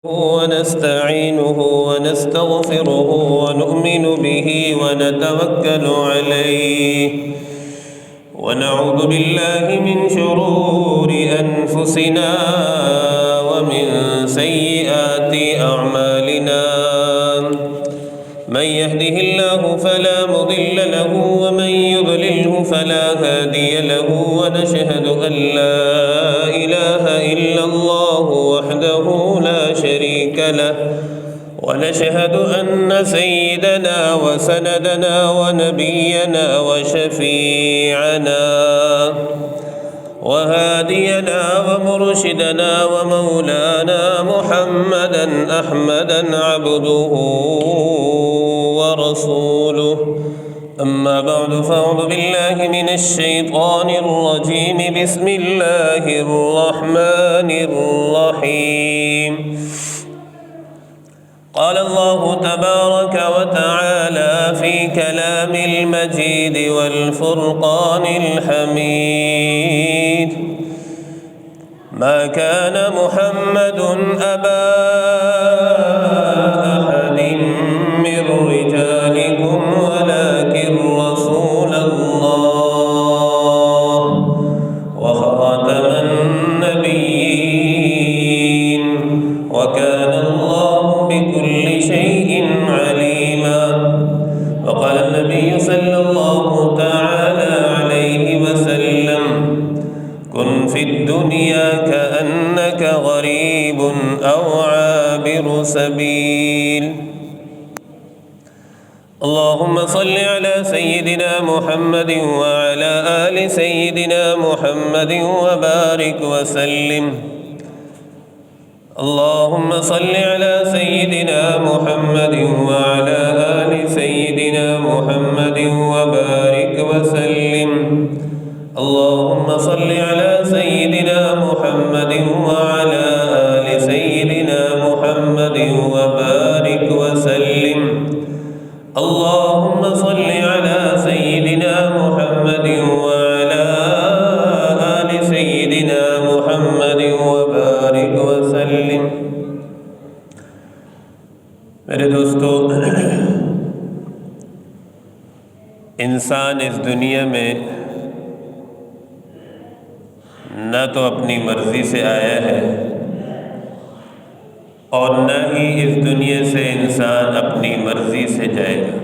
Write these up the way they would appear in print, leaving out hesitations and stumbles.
ونستعينه ونستغفره ونؤمن به ونتوكل عليه ونعوذ بالله من شرور أنفسنا ومن سيئات أعمالنا من يهده الله فلا مضل له ومن يضلله فلا هادي له ونشهد أن لا إله إلا الله وحده لا شريك له ونشهد أن سيدنا وسندنا ونبينا وشفيعنا وهادينا ومرشدنا ومولانا محمدا أحمدا عبده ورسوله أما بعد فأعوذ بالله من الشيطان الرجيم بسم الله الرحمن الرحيم قال الله تبارك وتعالى في كلام المجيد والفرقان الحميد ما كان محمد أبا أحد من رجالكم ولكن رسول الله وخاتم النبيين وكان الله بكل شيء عليما وقال النبي صلى الله تعالى عليه وسلم كن في الدنيا كأنك غريب أو عابر سبيل اللهم صل على سيدنا محمد وعلى آل سيدنا محمد وبارك وسلم اللهم صل على سيدنا محمد وعلى آل سيدنا محمد وبارك وسلم اللهم صل على سيدنا محمد وعلى آل سيدنا محمد وبارك وسلم اللهم صل على سيدنا محمد وعلى آل سيدنا محمد وبارك وسلم میرے دوستو، انسان اس دنیا میں نہ تو اپنی مرضی سے آیا ہے اور نہ ہی اس دنیا سے انسان اپنی مرضی سے جائے گا۔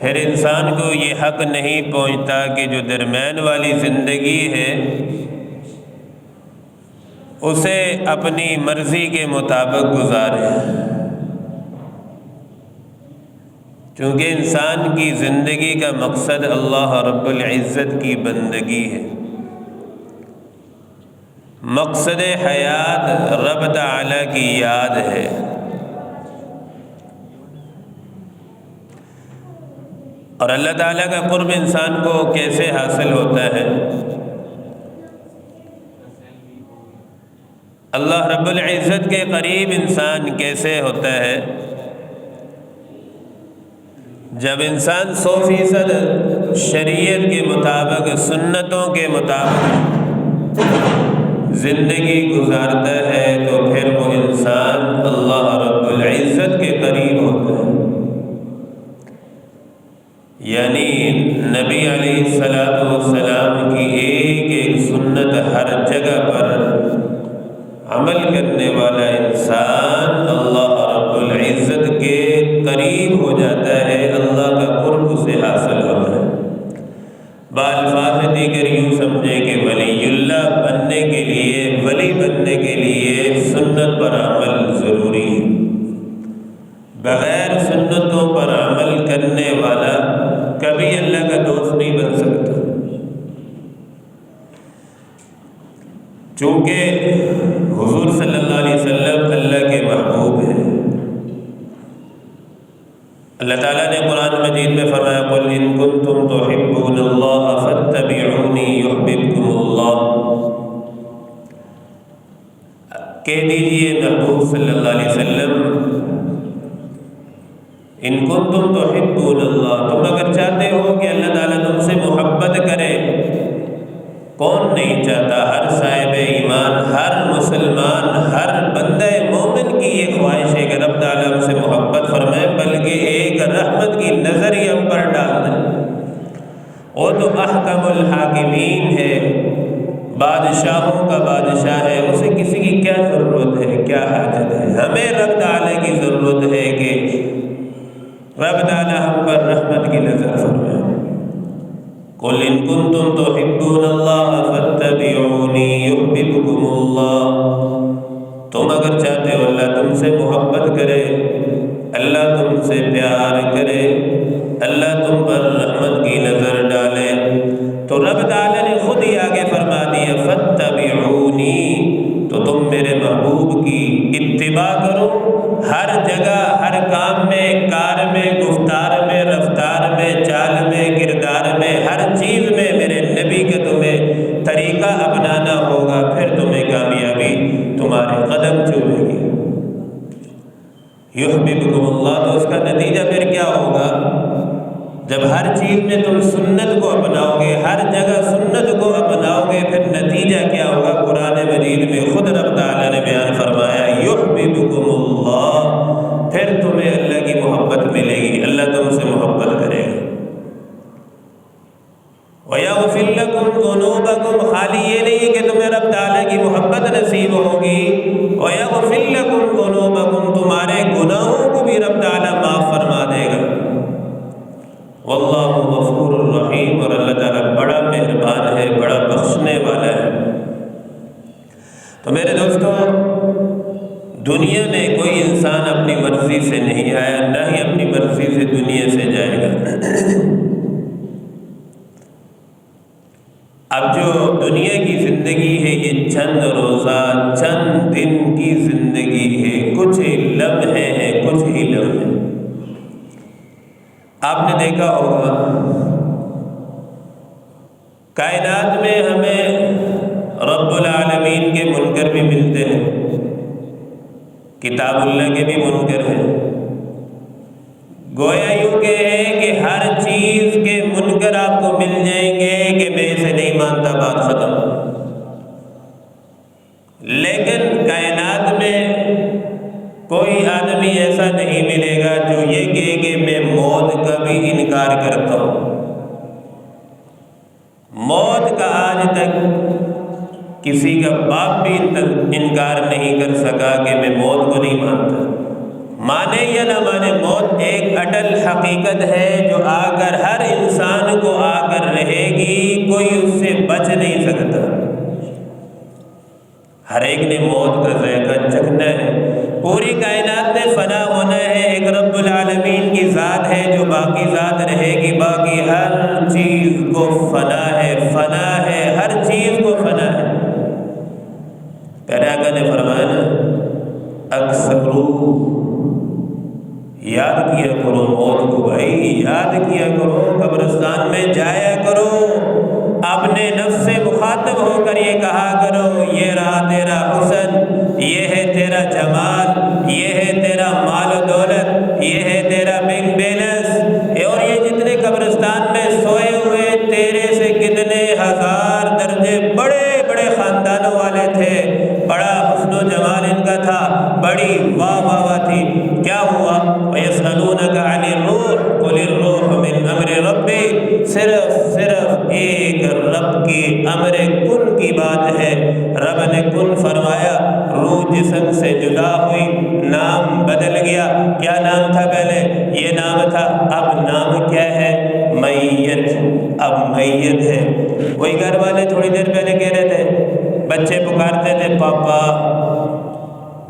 پھر انسان کو یہ حق نہیں پہنچتا کہ جو درمیان والی زندگی ہے اسے اپنی مرضی کے مطابق گزارے، چونکہ انسان کی زندگی کا مقصد اللہ رب العزت کی بندگی ہے۔ مقصد حیات رب تعالیٰ کی یاد ہے۔ اور اللہ تعالیٰ کا قرب انسان کو کیسے حاصل ہوتا ہے؟ اللہ رب العزت کے قریب انسان کیسے ہوتا ہے؟ جب انسان 100% شریعت کے مطابق، سنتوں کے مطابق زندگی گزارتا ہے تو پھر وہ انسان اللہ رب العزت کے قریب ہوتا ہے۔ یعنی نبی علیہ السلام کی ایک ایک سنت ہر جگہ پر عمل کرنے والا انسان اللہ رب العزت کے قریب ہو جاتا ہے، اللہ کا قرب اسے حاصل ہوتا ہے۔ بالفاظ دیگر یوں سمجھیں کہ ولی اللہ بننے کے لیے، ولی بننے کے لیے سنت پر عمل ضروری ہے۔ بغیر سنتوں پر عمل کرنے والا کبھی اللہ کا دوست نہیں بن سکتا، چونکہ حضور صلی اللہ علیہ وسلم اللہ کے محبوب ہیں۔ اللہ تعالیٰ نے قرآن مجید میں فرمایا قُلْ إِن كُنتُمْ تُحِبُّونَ اللَّهَ فَاتَّبِعُونِي يُحْبِبْكُمُ اللَّهُ، کہہ دیجئے محبوب صلی اللہ علیہ وسلم، ان کنتم تحبون اللہ، تم اگر چاہتے ہو کہ اللہ تعالیٰ تم سے محبت کرے کون نہیں چاہتا؟ ہر صاحب ایمان، ہر مسلمان، ہر بندہ مومن کی یہ خواہش ہے کہ رب تعالیٰ ہم سے محبت فرمائے، بلکہ ایک رحمت کی نظر ہی ہم پر ڈال دیں۔ وہ تو احکم الحاکمین ہے، بادشاہوں کا بادشاہ ہے، اسے کسی کی کیا ضرورت ہے، کیا حاجت ہے؟ ہمیں رب تعالیٰ کی ضرورت ہے کہ رب تعالیٰ ہم پر رحمت کی نظر فرمائے۔ قُلْ إِن كُنتُمْ تُحِبُّونَ اللَّهَ فَاتَّبِعُونِي يُحْبِبْكُمُ اللَّهُ۔ تم اگر چاہتے ہو اللہ تم سے محبت کرے، اللہ تم سے پیار کرے، اللہ تم پر رحمت کی نظر ڈالے، تو رب تعالیٰ نے خود ہی آگے فرما دیا فَاتَّبِعُونِي، تو تم میرے محبوب کی اتباع کرو، ہر جگہ، ہر کام میں، کار میں، گفتار میں، رفتار میں، چال میں، کردار میں، ہر چیز میں میرے نبی کا تمہیں طریقہ اپنانا ہوگا، پھر تمہیں کامیابی تمہارے قدم چومے گی۔ یحببکم اللہ، تو اس کا نتیجہ پھر کیا ہوگا؟ جب ہر چیز میں تم سنت کو اپناؤ گے، ہر جگہ سنت کو اپناؤ گے، پھر نتیجہ کیا ہوگا؟ قرآن مجید میں خود رب تعالیٰ نے بیان فرمایا یحببکم اللہ، پھر تمہیں اللہ کی محبت ملے گی، اللہ تم سے محبت کرے گا۔ وَيَغْفِرْ لَكُمْ ذُنُوبَكُمْ، خالی یہ نہیں کہ تمہیں رب تعالیٰ کی محبت نصیب ہوگی، وَيَغْفِرْ لَكُمْ ذُنُوبَكُمْ، تمہارے گناہوں کو بھی رب تعالیٰ معاف فرما دے گا۔ واللہ غفور الرحیم، اور اللہ تعالیٰ بڑا مہربان ہے، بڑا بخشنے والا ہے۔ تو میرے دوستو، دنیا میں کوئی انسان اپنی مرضی سے نہیں آیا، نہ ہی اپنی مرضی سے دنیا سے جائے گا۔ اب جو دنیا کی زندگی ہے یہ چند روزہ، چند دن کی زندگی ہے، کچھ ہی لمحے ہیں، کچھ ہی لمحے۔ آپ نے دیکھا ہوگا کائنات میں ہمیں رب العالمین کے منکر بھی ملتے ہیں، کتاب اللہ کے بھی منکر ہیں۔ گویا یوں کہ ہے کہ ہر چیز کے منکر آپ کو مل جائیں گے کہ میں اسے نہیں مانتا، بات ختم۔ لیکن کائنات میں کوئی آدمی ایسا نہیں ملے گا جو یہ کہے کہ میں موت کا بھی انکار کرتا ہوں۔ موت کا آج تک کسی کا باپ بھی انکار نہیں کر سکا کہ میں موت کو نہیں مانتا۔ مانے یا نہ مانے، موت ایک اٹل حقیقت ہے جو آ کر ہر انسان کو آ کر رہے گی، کوئی اس سے بچ نہیں سکتا۔ ہر ایک نے موت کا ذائقہ چکھنا ہے۔ پوری کائنات میں فنا ہونا ہے، ایک رب العالمین کی ذات ہے جو باقی ذات رہے گی، باقی ہر چیز کو فنا ہے، فنا ہے، ہر چیز کو فنا ہے۔ پیارے آقا نے فرمایا نا، اکثرو، یاد کیا کرو موت کو بھائی، یاد کیا کرو، قبرستان میں جایا کرو، اپنے نفس سے مخاطب ہو کر یہ کہا کرو یہ رہا تیرا حسن، یہ ہے تیرا جمال، یہ ہے تیرا مال و دولت، یہ ہے تیرا بینک بیلنس، اور یہ جتنے قبرستان میں سوئے ہوئے تیرے سے کتنے ہزار درجے بڑے بڑے خاندانوں والے تھے، بڑا حسن و جمال ان کا تھا، بڑی واہ واہ واہ تھی۔ کیا ہوا؟ وَيَسْأَلُونَكَ عَنِ الرُّوحِ قُلِ الرُّوحُ مِنْ أَمْرِ رَبِّي، صرف ایک رب کی امر کن کی بات ہے۔ رب نے کن فرمایا، روح جسم سے جدا ہوئی، نام بدل گیا۔ کیا نام تھا پہلے؟ یہ نام تھا، اب نام کیا ہے؟ میت، اب میت ہے۔ وہی گھر والے تھوڑی دیر پہلے کہہ رہے تھے، بچے پکارتے تھے پاپا،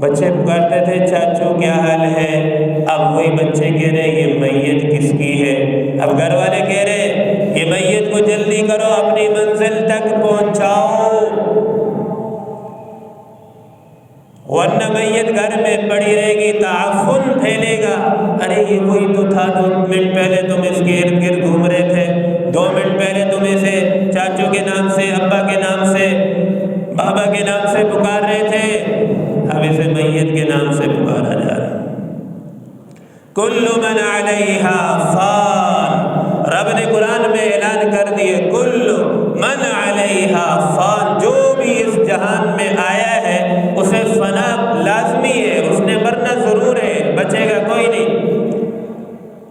بچے پکارتے تھے چاچو کیا حال ہے، اب وہی بچے کہہ رہے یہ میت کس کی ہے۔ اب گھر والے کہہ رہے یہ میت کو جلدی کرو، اپنی منزل تک پہنچاؤ، ورنہ میت گھر میں پڑی رہے گی، تعفن پھیلے گا۔ ارے یہ وہی تو تھا، 2 منٹ پہلے تم اس کے ارد گرد گھوم رہے تھے، 2 منٹ پہلے تم اسے چاچو کے نام سے، ابا کے نام سے، بابا کے نام سے پکار رہے تھے، اب اسے میت کے نام سے پکارا جا رہا ہے۔ کل من علیہا فان، رب نے قرآن میں اعلان کر دیے کل من علیہا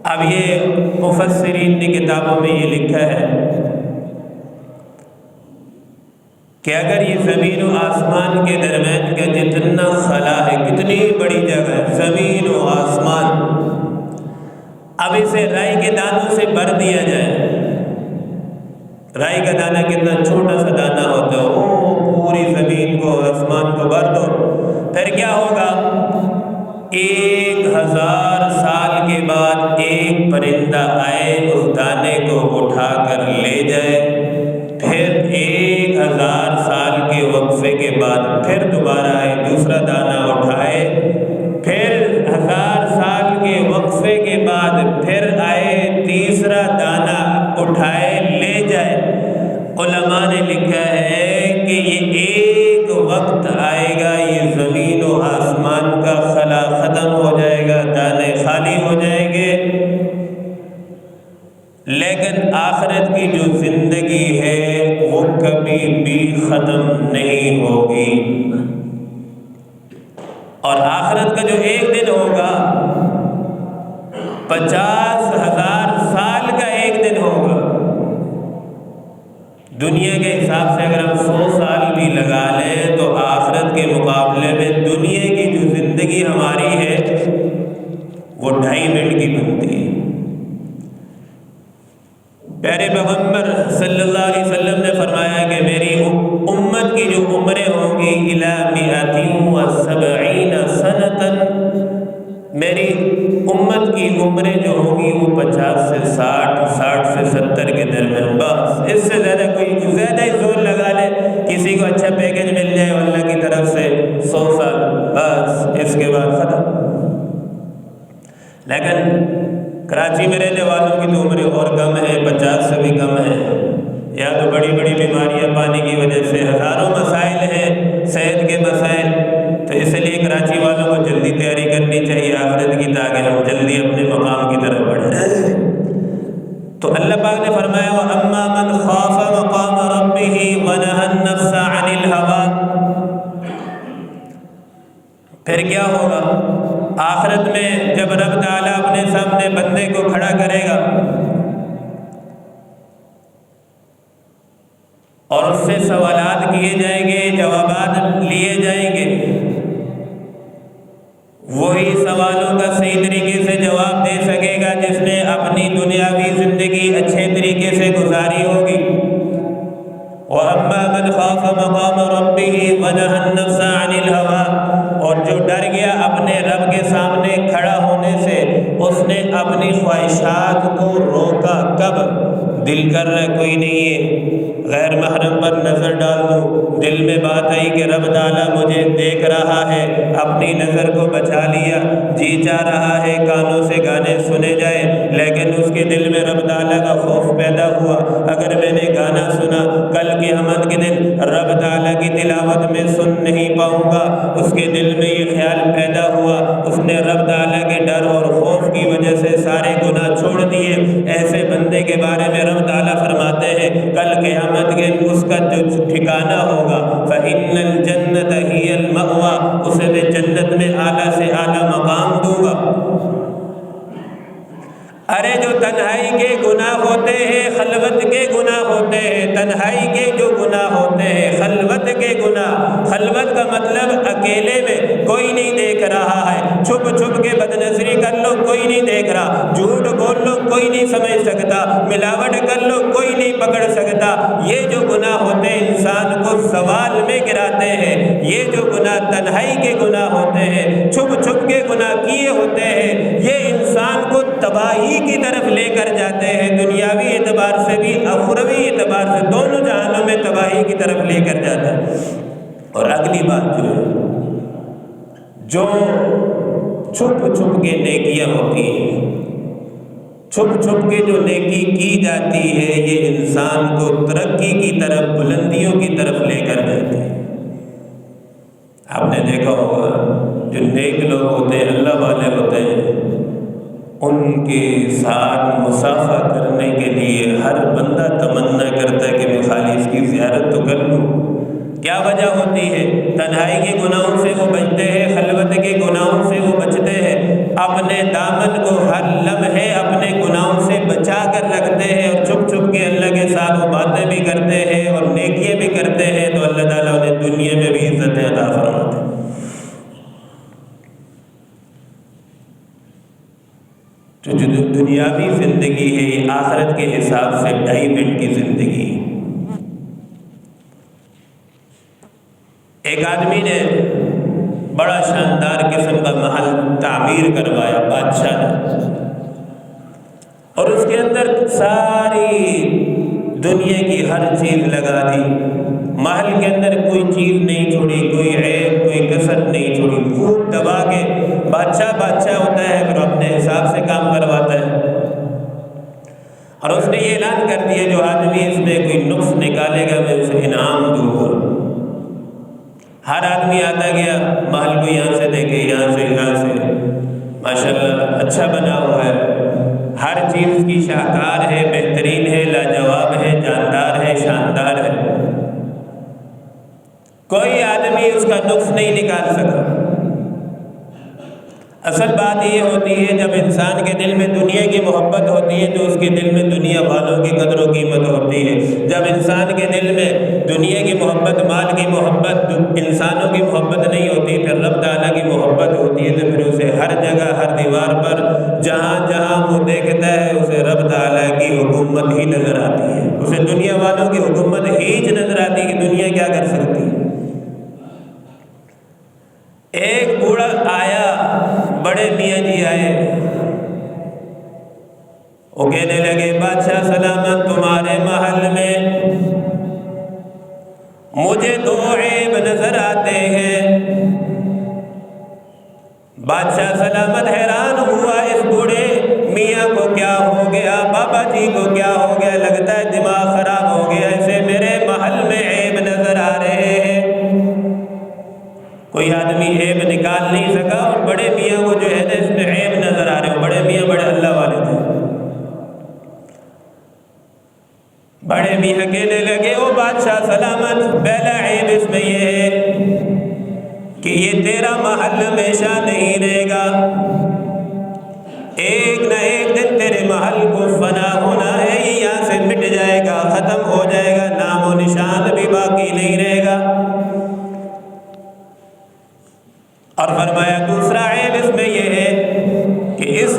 اب یہ مفسرین نے کتابوں میں یہ لکھا ہے کہ اگر یہ زمین و آسمان کے درمیان کا جتنا خلا ہے، کتنی بڑی جگہ ہے زمین و آسمان، اب اسے رائی کے دانوں سے بھر دیا جائے، رائی کا دانہ کتنا چھوٹا سا دانہ ہوتا ہے، وہ پوری زمین کو آسمان کو بھر دو، پھر کیا ہوگا؟ 1000 سال کے بعد ایک پرندہ آئے اس دانے کو اٹھا کر لے جائے، پھر 1000 سال کے وقفے کے بعد پھر دوبارہ آئے دوسرا دانہ اٹھائے، پھر 1000 سال کے وقفے کے بعد پھر آئے تیسرا دانہ اٹھائے لے جائے۔ علماء نے لکھا ہے کہ یہ ایک وقت آئے گا، یہ زمین و آسمان کا خلا ختم ہو جائے گا، دانے خالی ہو جائیں گے، لیکن آخرت کی جو زندگی ہے وہ کبھی بھی ختم نہیں ہوگی، اور آخرت کا جو ایک دن ہوگا 50,000 سال کا ایک دن ہوگا۔ دنیا کے حساب سے اگر ہم 100 سال بھی لگا لیں تو آخرت کے مقابلے میں دنیا کی جو زندگی ہماری ہے وہ 2.5 منٹ کی بنتی ہے۔ پیارے پیغمبر صلی اللہ علیہ وسلم نے فرمایا کہ میری امت کی جو عمریں ہوں گی الی 170 سنۃ، میری امت کی عمریں جو ہوں گی وہ 50 سے 60 سے 70 کے درمیان، بس اس سے زیادہ کوئی زیادہ ہی زور لگا لے، کسی کو اچھا پیکج مل جائے اللہ کی طرف سے 100 سال، بس اس کے بعد ختم۔ لیکن کراچی میں رہنے والوں کی تو عمریں اور کم ہے، 50 سے بھی کم ہے، یا تو بڑی بڑی بیماریاں پانی کی وجہ سے، ہزاروں مسائل ہیں، صحت کے مسائل، تو اس لیے کراچی والوں کو جلدی تیاری کرنی چاہیے آخرت کی، تاکہ ہم جلدی اپنے مقام کی طرف بڑھیں۔ تو اللہ پاک نے فرمایا وَأَمَّا مَنْ خَافَ مَقَامَ رَبِّهِ وَنَهَى النَّفْسَ عَنِ الْهَوَىٰ، پھر کیا ہوگا؟ آخرت میں جب رب تعالیٰ اپنے سامنے بندے کو کھڑا کرے گا اور اس سے سوالات کیے جائیں گے، جوابات لیے جائیں گے، وہی سوالوں کا صحیح طریقے سے جواب دے سکے گا جس نے اپنی دنیاوی زندگی اچھے طریقے سے گزاری ہوگی۔ وَأَمَّا مَنْ خَافَ مَقَامَ رَبِّهِ وَنَهَى النَّفْسَ عَنِ الْهَوَىٰ، اور جو ڈر گیا اپنے رب کے سامنے کھڑا ہونے سے، اس نے اپنی خواہشات کو روکا۔ کب؟ دل کر رہا کوئی نہیں ہے، غیر محرم پر نظر ڈال دوں، دل میں بات آئی کہ رب تعالیٰ مجھے دیکھ رہا ہے، اپنی نظر کو بچا لیا، جی چاہ رہا ہے کانوں سے گانے سنے جائے، لیکن اس کے دل میں رب تعالیٰ کا خوف پیدا ہوا، اگر میں نے گانا سنا کل قیامت کے دن رب تعالیٰ کی تلاوت میں سن نہیں پاؤں گا، اس کے دل میں یہ خیال پیدا ہوا، اس نے رب تعالیٰ کے ڈر اور خوف کی وجہ سے سارے گناہ چھوڑ دیے۔ ایسے بندے کے بارے میں رب تعالیٰ فرماتے ہیں کل قیامت کے دن اس کا جو ٹھکانہ ہوگا فَإِنَّ الْجَنَّةَ هِيَ الْمَأْوَىٰ، اسے میں جنت میں اعلیٰ سے اعلیٰ مقام دوں گا۔ ارے جو تنہائی کے گناہ ہوتے ہیں، خلوت کے گناہ ہوتے ہیں، تنہائی کے جو گناہ ہوتے ہیں، خلوت کے گناہ، خلوت کا مطلب اکیلے میں کوئی نہیں دیکھ رہا ہے، چھپ چھپ کے بدنظری کر لو کوئی نہیں دیکھ رہا، جھوٹ بول لو کوئی نہیں سمجھ سکتا، ملاوٹ کر لو کوئی نہیں پکڑ سکتا، یہ جو گناہ ہوتے ہیں انسان کو زوال میں گراتے ہیں، یہ جو گناہ تنہائی کے گناہ ہوتے ہیں، چھپ چھپ کے گناہ کیے ہوتے ہیں، یہ انسان کو تباہی کی طرف لے کر جاتے ہیں، دنیاوی اعتبار سے بھی اخروی اعتبار سے، دونوں جہانوں میں تباہی کی طرف لے کر جاتا ہے۔ اور اگلی بات جو ہے، جو چھپ چھپ کے نیکیاں ہوتی ہیں، چھپ چھپ کے جو نیکی کی جاتی ہے، یہ انسان کو ترقی کی طرف، بلندیوں کی طرف لے کر جاتی ہے۔ آپ نے دیکھا ہوگا جو نیک لوگ ہوتے ہیں، اللہ والے ہوتے ہیں، ان کے ساتھ مصافحہ کرنے کے لیے ہر بندہ تمنا کرتا ہے کہ میں خالی اس کی زیارت تو کر لوں۔ کیا وجہ ہوتی ہے؟ تنہائی کے گناہوں سے وہ بچتے ہیں، خلوت کے گناہوں سے وہ بچتے ہیں، اپنے دامن کو ہر لمحے اپنے تو جو دنیاوی زندگی ہے یہ آخرت کے حساب سے 2.5 منٹ کی زندگی ہے۔ ایک آدمی نے بڑا شاندار قسم کا محل تعمیر کروایا بادشاہ نے، اور اس کے اندر ساری دنیا کی ہر چیز لگا دی، محل کے اندر کوئی چیز نہیں چھوڑی، کوئی عیب کوئی کسر نہیں چھوڑی، خوب دبا کے بادشاہ ہوتا ہے پھر اپنے حساب سے کام کرواتا ہے۔ اور اس نے یہ اعلان کر دیا جو آدمی اس میں کوئی نقص نکالے گا میں اسے انعام دوں گا۔ ہر آدمی آتا گیا، محل کو یہاں سے دیکھے، یہاں سے ماشاءاللہ اچھا بنا ہوا ہے، ہر چیز کی شاہکار ہے، بہترین ہے، لاجواب ہے، جاندار ہے، شاندار ہے، کوئی آدمی اس کا نقص نہیں نکال سکا۔ اصل بات یہ ہوتی ہے جب انسان کے دل میں دنیا کی محبت ہوتی ہے تو اس کے دل میں دنیا والوں کی قدر و قیمت ہوتی ہے۔ جب انسان کے دل میں دنیا کی محبت، مال کی محبت، انسانوں کی محبت نہیں ہوتی، پھر رب تعالیٰ کی محبت ہوتی ہے، تو پھر اسے ہر جگہ ہر دیوار پر جہاں جہاں وہ دیکھتا ہے اسے رب تعالیٰ کی حکومت ہی نظر آتی ہے، اسے دنیا والوں کی حکومت ہی نظر آتی ہے کہ دنیا کیا کر سکتی ہے۔ ایک بوڑھا آیا، بڑے میاں جی آئے، وہ کہنے لگے بادشاہ سلامت تمہارے محل میں مجھے 2 عیب نظر آتے ہیں۔ بادشاہ سلامت حیران ہوا اس بوڑھے میاں کو کیا ہو گیا، بابا جی کو کیا ہو گیا، لگتا ہے دماغ خراب ہو گیا، اسے میرے محل میں عیب نظر آ رہے ہیں۔ کوئی آدمی عیب نکال نہیں سکا، اور بڑے میاں کو جو ہے نا اس میں عیب نظر آ رہے ہو۔ بڑے میاں بڑے اللہ والے تھے۔ بڑے میاں کہنے لگے او بادشاہ سلامت، پہلا عیب اس میں یہ ہے کہ یہ تیرا محل ہمیشہ نہیں رہے گا، ایک نہ ایک دن تیرے محل کو فنا ہونا ہے، یہ یہاں سے مٹ جائے گا، ختم ہو جائے گا، نام و نشان بھی باقی نہیں رہے گا۔ اور فرمایا دوسرا عیب اس میں یہ ہے کہ اس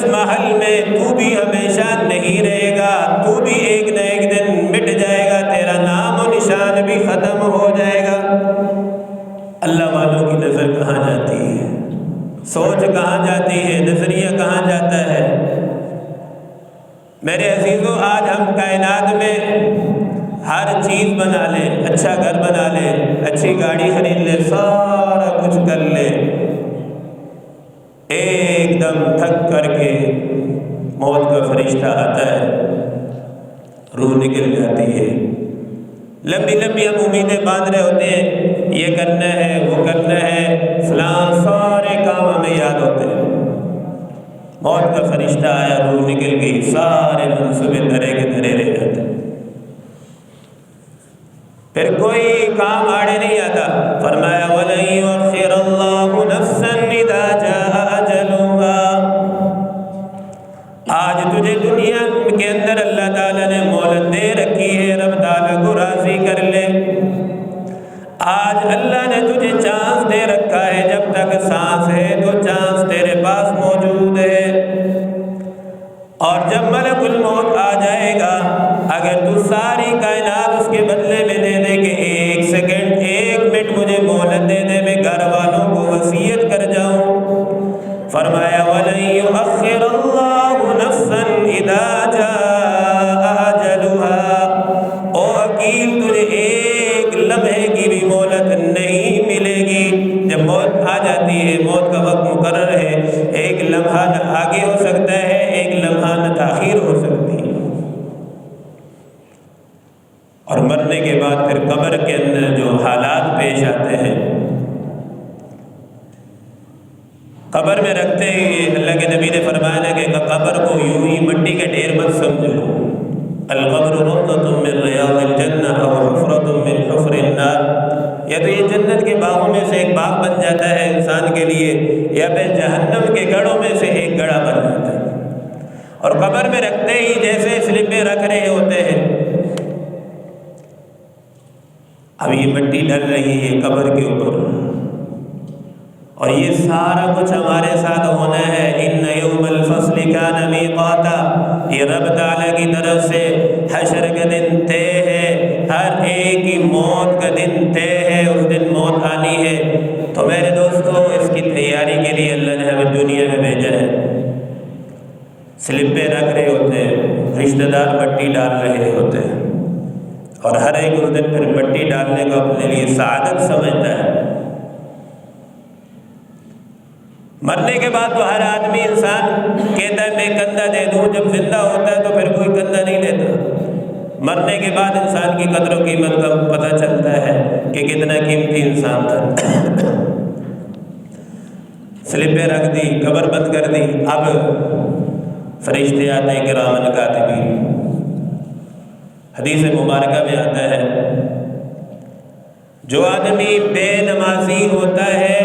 محل میں تو بھی ہمیشہ نہیں رہے گا، تو بھی ایک نہ ایک دن مٹ جائے گا، تیرا نام و نشان بھی ختم ہو جائے گا۔ اللہ والوں کی نظر کہاں جاتی ہے، سوچ کہاں جاتی ہے، نظریہ کہاں جاتا ہے۔ میرے عزیزو، آج ہم کائنات میں ہر چیز بنا لیں، اچھا گھر بنا لیں، اچھی گاڑی خرید لیں، سارا کچھ کر لیں، ایک دم تھک کر کے موت کا فرشتہ آتا ہے، روح نکل جاتی ہے، لمبی لمبی ہم امیدیں باندھ رہے ہوتے ہیں، یہ کرنا ہے وہ کرنا ہے فلاں، سارے کام ہمیں یاد ہوتے ہیں، موت کا فرشتہ آیا، روح نکل گئی، سارے منصوبے دھرے کے دھرے رہ جاتے ہیں، پھر کوئی کام آڑے نہیں آتا۔ فرمایا وَلَن يُؤَخِّرَ اللَّهُ نَفْسًا إِذَا جَاءَ أَجَلُهَا۔ آج تجھے دنیا کے اندر اللہ تعالیٰ نے مہلت دے رکھی ہے، رب تعالیٰ کو راضی کر لے۔ آج اللہ نے تجھے چانس دے رکھا ہے، جب تک سانس ہے تو چانس تیرے پاس موجود ہے، اور جب ملک الموت آ جائے گا، اگر تو ساری کائنات اس کے بدلے میں دے دے کہ 1 سیکنڈ 1 منٹ مجھے مہلت دے دے، میں گھر والوں کو وصیت کر جاؤں۔ فرمایا وَلَن يُؤَخِّرَ اللَّهُ نَفْسًا إِذَا جَاءَ أَجَلُهَا۔ او عقیل، تجھے ایک لمحے کی بھی مہلت نہیں ملے گی۔ جب موت آ جاتی ہے، موت کا وقت مقرر ہے، ایک لمحہ نہ آگے ہو سکتا ہے، ایک لمحہ نہ تاخیر ہو سکتی ہے۔ اور مرنے کے بعد پھر قبر کے اندر جو حالات پیش آتے ہیں، قبر میں رکھتے ہی اللہ کے نبی نے فرمایا کہ قبر کو یوں ہی مٹی کا ڈھیر مت سمجھو، القبر روضۃ من ریاض الجنہ او حفرۃ من حفر النار، یا تو یہ جنت کے باغوں میں سے ایک باغ بن جاتا ہے انسان کے لیے، یا پھر جہنم کے گڑھوں میں سے ایک گڑھا بن جاتا ہے۔ اور قبر میں رکھتے ہی جیسے سلپیں رکھ رہے ہوتے ہیں، اب یہ مٹی ڈل رہی ہے قبر کے اوپر، اور یہ سارا کچھ ہمارے ساتھ ہونا ہے۔ ان یوم الفصل کان میقاتا، یہ رب تعالیٰ کی طرف سے حشر کا دن طے ہے، ہر ایک کی موت کا دن طے ہے، اس دن موت آنی ہے۔ تو میرے دوستو، اس کی تیاری کے لیے اللہ نے ہمیں دنیا میں بھیجا ہے۔ سلپیں رکھ رہے ہوتے ہیں، رشتہ دار مٹی ڈال رہے ہوتے ہیں، اور ہر ایک اس دن پھر مٹی ڈالنے کو اپنے لیے سعادت سمجھتا ہے۔ مرنے کے بعد تو ہر آدمی انسان کہتا ہے میں کندھا دے دوں، جب زندہ ہوتا ہے تو پھر کوئی کندھا نہیں دیتا۔ مرنے کے بعد انسان کی قدر و قیمت کا پتہ چلتا ہے کہ کتنا قیمتی انسان تھا۔ سلپیں رکھ دی، قبر بند کر دی، اب فرشتے آتے ہیں کرامن کاتبین۔ حدیث مبارکہ میں آتا ہے جو آدمی بے نمازی ہوتا ہے،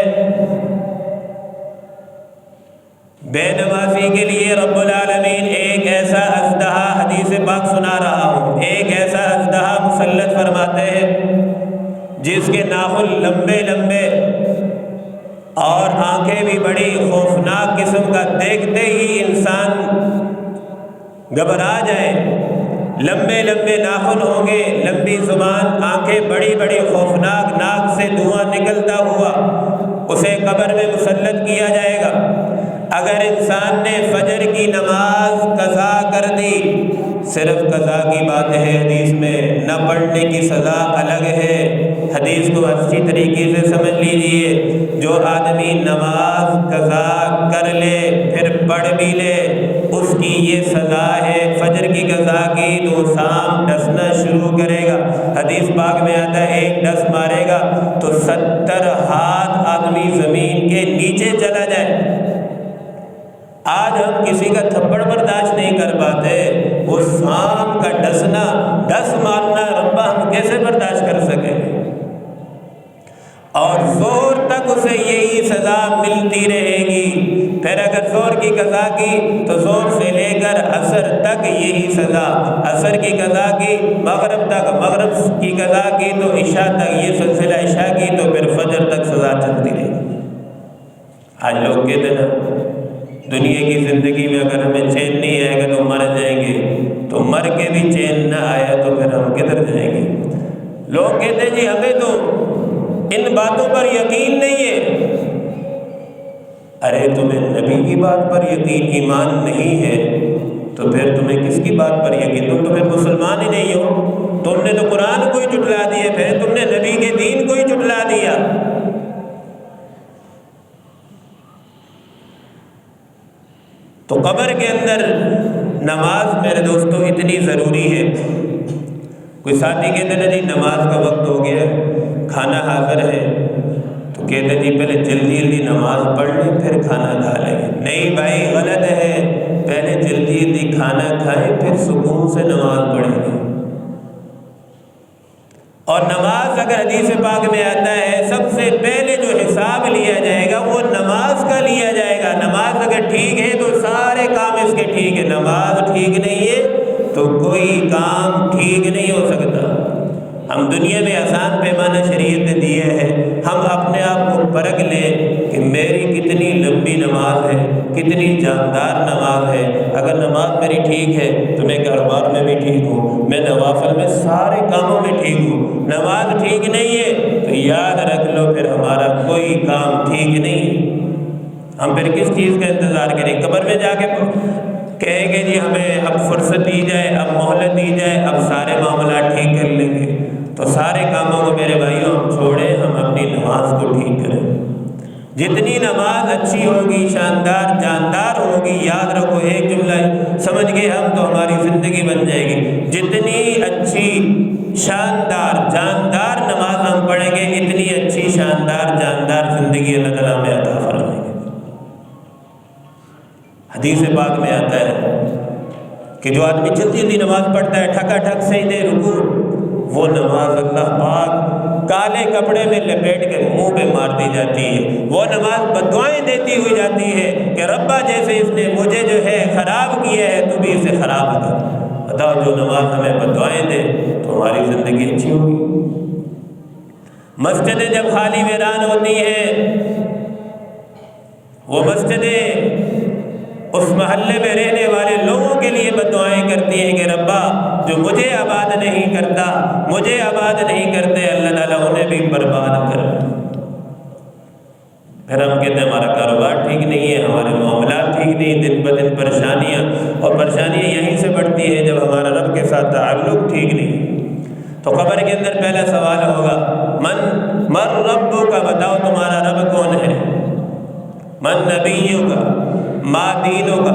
بے نمازی کے لیے رب العالمین ایک ایسا اژدہا، حدیث پاک سنا رہا ہوں، ایک ایسا اژدہا مسلط فرماتے ہیں جس کے ناخن لمبے لمبے اور آنکھیں بھی بڑی خوفناک قسم کا، دیکھتے ہی انسان گھبرا جائے۔ لمبے لمبے ناخن ہوں گے، لمبی زبان، آنکھیں بڑی بڑی خوفناک، ناک سے دھواں نکلتا ہوا، اسے قبر میں مسلط کیا جائے گا۔ اگر انسان نے فجر کی نماز قضا کر دی، صرف قضا کی بات ہے حدیث میں، نہ پڑھنے کی سزا الگ ہے۔ حدیث کو اچھی طریقے سے سمجھ لیجئے، جو آدمی نماز قضا کر لے پھر پڑھ بھی لے، اس کی یہ سزا ہے۔ فجر کی قضا کی تو شام ڈسنا شروع کرے گا، حدیث پاک میں آتا ہے ایک ڈس مارے گا تو 70 ہاتھ آدمی زمین کے نیچے چلا جائے۔ آج ہم کسی کا تھپڑ برداشت نہیں کر پاتے، وہ شام کا ڈسنا، ڈس مارنا ربا ہم کیسے برداشت کر سکیں؟ اور زور تک اسے یہی سزا ملتی رہے گی۔ پھر اگر زور کی قضا کی تو زور سے لے کر عصر تک یہی سزا، عصر کی قضا کی مغرب تک، مغرب کی قضا کی تو عشاء تک، یہ سلسلہ عشاء کی تو پھر فجر تک سزا چلتی رہے گی۔ آج لوگ کہتے ہیں دنیا کی زندگی میں اگر ہمیں چین نہیں آئے گا تو مر جائیں گے، تو مر کے بھی چین نہ آیا تو پھر ہم کدھر جائیں گے؟ لوگ کہتے ہیں جی ہمیں تو ان باتوں پر یقین نہیں ہے۔ ارے تمہیں نبی کی بات پر یقین، ایمان نہیں ہے تو پھر تمہیں کس کی بات پر یقین؟ تم تو پھر مسلمان ہی نہیں ہو، تم نے تو قرآن کو ہی جھٹلا دیا، پھر تم نے نبی کے دین کو ہی جھٹلا دیا۔ تو قبر کے اندر نماز میرے دوستو اتنی ضروری ہے۔ کوئی ساتھی کہتے ہیں جی نماز کا وقت ہو گیا، کھانا حاضر ہے، تو کہتے ہیں جی پہلے جلدی جلدی نماز پڑھ لیں پھر کھانا کھا لیں گے۔ نہیں بھائی، غلط ہے، پہلے جلدی جلدی کھانا کھائیں پھر سکون سے نماز پڑھیں گے۔ اور نماز اگر حدیث پاک میں آتا ہے سب سے پہلے جو حساب لیا جائے گا وہ نماز کا لیا جائے گا۔ نماز اگر ٹھیک ہے تو سارے کام اس کے ٹھیک ہے، نماز ٹھیک نہیں ہے تو کوئی کام ٹھیک نہیں ہو سکتا۔ ہم دنیا میں آسان پیمانہ شریعت نے دیے ہے، ہم اپنے آپ کو پرکھ لیں کہ میری کتنی لمبی نماز ہے، کتنی جاندار نماز ہے۔ اگر نماز میری ٹھیک ہے تو میں کاروبار میں بھی ٹھیک ہوں، میں نوافل میں سارے کاموں میں ٹھیک ہوں۔ نماز ٹھیک نہیں ہے تو یاد رکھ لو پھر ہمارا کوئی کام ٹھیک نہیں ہے۔ ہم پھر کس چیز کا انتظار کریں؟ قبر میں جا کے کہیں گے جی ہمیں اب فرصت دی جائے، اب مہلت دی جائے، اب سارے معاملات ٹھیک کر لیں گے۔ تو سارے کاموں کو میرے بھائیوں ہم چھوڑیں، ہم اپنی نماز کو ٹھیک کریں۔ جتنی نماز اچھی ہوگی، شاندار جاندار ہوگی، یاد رکھو ایک جملہ سمجھ گئے ہم تو ہماری زندگی بن جائے گی۔ جتنی اچھی شاندار جاندار نماز ہم پڑھیں گے، اتنی اچھی شاندار جاندار زندگی اللہ تعالیٰ میں عطا فرمائیں گے۔ حدیث پاک میں آتا ہے کہ جو آدمی جلدی جلدی نماز پڑھتا ہے، ٹھکا ٹھک سجدے رکوع، وہ نماز اللہ پاک کالے کپڑے میں لپیٹ کے منہ پہ مار دی جاتی ہے۔ وہ نماز بددعائیں دیتی ہوئی جاتی ہے کہ ربا جیسے اس نے مجھے جو ہے خراب کیا ہے تو بھی اسے خراب کر۔ بتاؤ جو نماز ہمیں بددعائیں دے تو ہماری زندگی اچھی ہوگی۔ مسجدیں جب خالی ویران ہوتی ہیں وہ مسجدیں اس محلے میں رہنے والے لوگوں کے لیے بددعائیں کرتی ہیں کہ ربا جو مجھے آباد نہیں کرتا، مجھے آباد نہیں کرتے، اللہ تعالیٰ انہیں بھی برباد کر۔ پھر ہم کہتے ہیں ہمارا کاروبار ٹھیک نہیں ہے، ہمارے معاملات ٹھیک نہیں، دن بدن پریشانیاں، اور پریشانیاں یہیں سے بڑھتی ہیں جب ہمارا رب کے ساتھ تعلق ٹھیک نہیں۔ تو قبر کے اندر پہلا سوال ہوگا من ربک کا، بتاؤ تمہارا رب کون ہے، من نبیک کا، ما دینک کا۔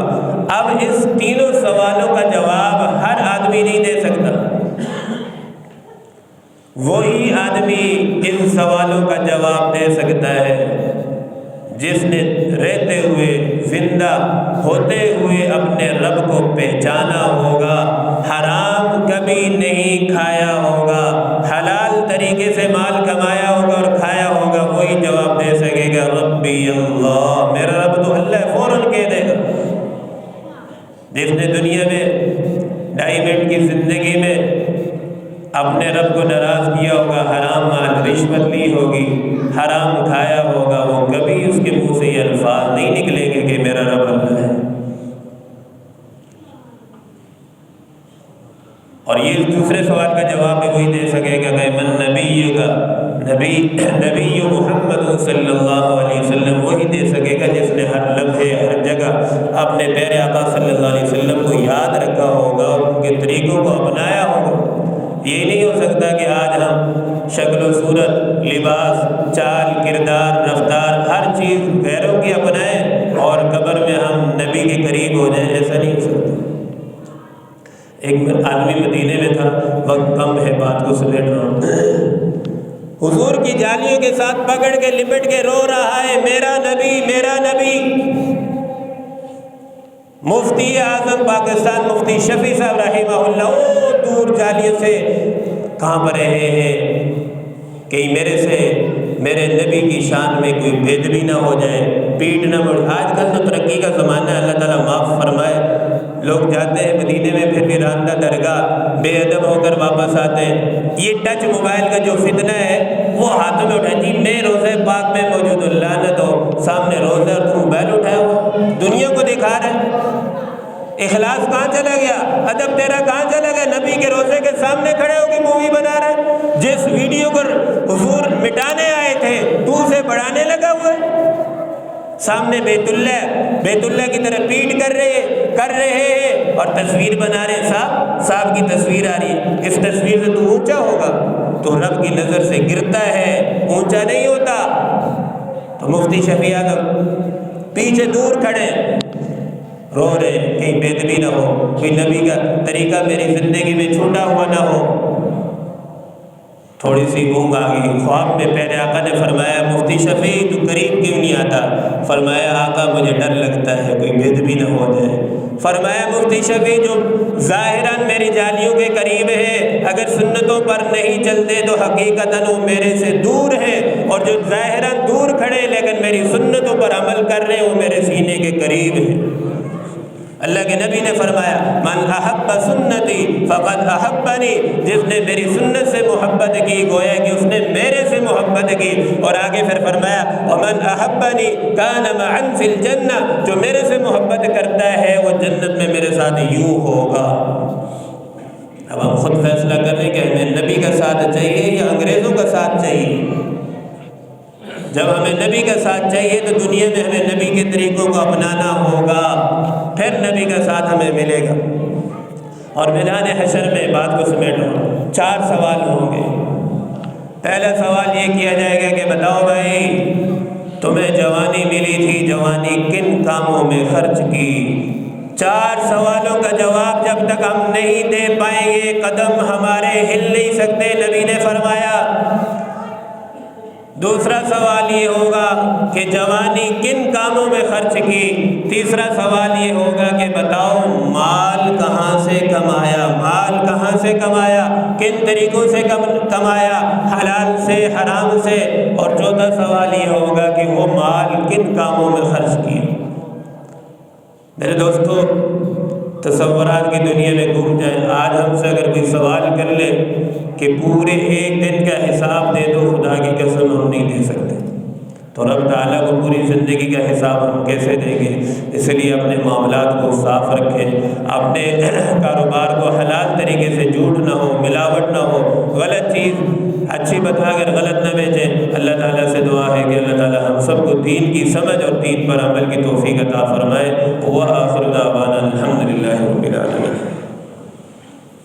اب اس تینوں سوالوں کا جواب ہر آدمی نہیں دے سکتا، وہی آدمی ان سوالوں کا جواب دے سکتا ہے جس نے رہتے ہوئے، زندہ ہوتے ہوئے اپنے رب کو پہچانا ہوگا، حرام کبھی نہیں کھایا ہوگا، حلال طریقے سے مال کمایا ہوگا اور کھایا ہوگا، وہی جواب دے سکے گا ربی اللہ، میرا رب تو اللہ ہے، فوراً کہہ دے گا۔ جس نے دنیا میں 2.5 منٹ کی زندگی میں اپنے رب کو ناراض کیا ہوگا، حرام مال، رشوت لی ہوگی، حرام کھایا ہوگا، وہ کبھی اس کے منہ سے یہ الفاظ نہیں نکلیں گے کہ میرا رب اللہ ہے۔ اور یہ دوسرے سوال کا جواب بھی وہی دے سکے گا کہ من نبی کا، نبی محمد صلی اللہ علیہ وسلم وہی دے سکے گا جس نے ہر لمحے، ہر جگہ اپنے پیارے آقا صلی اللہ علیہ وسلم کو یاد رکھا ہوگا اور ان کے طریقوں کو اپنایا ہوگا۔ یہ نہیں ہو سکتا کہ آج ہم شکل و صورت، لباس، چال، کردار، رفتار، ہر چیز غیروں کی اپنائیں اور قبر میں ہم نبی کے قریب ہو جائیں، ایسا نہیں ہو سکتا۔ ایک آدمی مدینے میں تھا، وقت کم ہے، بات کو سمیٹ رہا ہوں، حضور کی جالیوں کے ساتھ پکڑ کے لپٹ کے رو رہا ہے، میرا نبی، میرا نبی۔ مفتی اعظم پاکستان مفتی شفیع صاحب رحمہ اللہ وہ دور جالیوں سے کہاں پر رہے ہیں کہ میرے نبی کی شان میں کوئی بےدبی نہ ہو جائے، پیٹ نہ مڑ۔ آج کل تو ترقی کا زمانہ ہے، اللہ تعالیٰ معاف فرمائے، لوگ جاتے ہیں مدینے میں، پھر بھی راندہ درگاہ بے ادب ہو کر واپس آتے ہیں۔ یہ ٹچ موبائل کا جو فتنہ ہے وہ ہاتھوں میں اٹھائے، جی میں روزہ پاک میں موجود ہوں، لعنت ہو، سامنے روزہ اور تو موبائل اٹھایا ہوا دنیا کو دکھا رہے ہیں۔ اخلاص کہاں چلا گیا، ادب تیرا کہاں چلا گیا؟ نبی کے روزے کے سامنے کھڑے ہو کے مووی بنا رہے، جس ویڈیو کو حضور مٹانے آئے تھے تو اسے بڑھانے لگا ہوا ہے۔ سامنے بیت اللہ کی طرف پیٹ کر رہے ہیں اور تصویر بنا رہے ہیں، صاحب کی تصویر آ رہی ہے، اس تصویر سے تو اونچا ہوگا، تو رب کی نظر سے گرتا ہے، اونچا نہیں ہوتا۔ تو مفتی شفیع اعظم پیچھے دور کھڑے رو رہے، کہیں بے ادبی نہ ہو، کوئی نبی کا طریقہ میری زندگی میں چھوٹا ہوا نہ ہو۔ تھوڑی سی گونگ آ گئی، خواب میں پیارے آقا نے فرمایا مفتی شفیع تو قریب کیوں نہیں آتا؟ فرمایا آقا مجھے ڈر لگتا ہے کوئی بے ادبی نہ ہو جائے۔ فرمایا مفتی شفیع جو ظاہراً میری جالیوں کے قریب ہے، اگر سنتوں پر نہیں چلتے تو حقیقتاً وہ میرے سے دور ہے، اور جو ظاہراً دور کھڑے لیکن میری سنتوں پر عمل کر رہے ہیں وہ میرے سینے کے قریب ہیں۔ اللہ کے نبی نے فرمایا من احب سنتی فقد احبنی، جس نے میری سنت سے محبت کی گویا کہ اس نے میرے سے محبت کی۔ اور آگے پھر فرمایا ومن احبنی کان معا فی الجنہ، جو میرے سے محبت کرتا ہے وہ جنت میں میرے ساتھ یوں ہوگا۔ اب ہم خود فیصلہ کر رہے ہیں کہ ہمیں نبی کا ساتھ چاہیے یا انگریزوں کا ساتھ چاہیے۔ جب ہمیں نبی کا ساتھ چاہیے تو دنیا میں ہمیں نبی کے طریقوں کو اپنانا ہوگا، پھر نبی کا ساتھ ہمیں ملے گا۔ اور میدان حشر میں بات کو سمیٹو، 4 سوال ہوں گے۔ پہلا سوال یہ کیا جائے گا کہ بتاؤ بھائی تمہیں جوانی ملی تھی، جوانی کن کاموں میں خرچ کی؟ 4 سوالوں کا جواب جب تک ہم نہیں دے پائیں گے قدم ہمارے ہل نہیں سکتے، نبی نے فرمایا۔ دوسرا سوال یہ ہوگا کہ جوانی کن کاموں میں خرچ کی؟ تیسرا سوال یہ ہوگا کہ بتاؤ مال کہاں سے کمایا، مال کہاں سے کمایا، کن طریقوں سے کمایا، حلال سے حرام سے؟ اور چوتھا سوال یہ ہوگا کہ وہ مال کن کاموں میں خرچ کیا؟ میرے دوستو تصورات کی دنیا میں گھوم جائیں، آج ہم سے اگر کوئی سوال کر لے کہ پورے ایک دن کا حساب دے دو، خدا کی قسم ہم نہیں دے سکتے۔ تو رب تعالیٰ کو پوری زندگی کا حساب ہم کیسے دیں گے؟ اس لیے اپنے معاملات کو صاف رکھیں، اپنے کاروبار کو حلال طریقے سے، جھوٹ نہ ہو، ملاوٹ نہ ہو، غلط چیز اچھی بتا کر غلط نہ بیچیں۔ اللہ تعالیٰ سے دعا ہے کہ اللہ تعالیٰ ہم سب کو دین کی سمجھ اور دین پر عمل کی توفیق عطا فرمائے۔ وآخر دعوانا الحمدللہ رب العالمین۔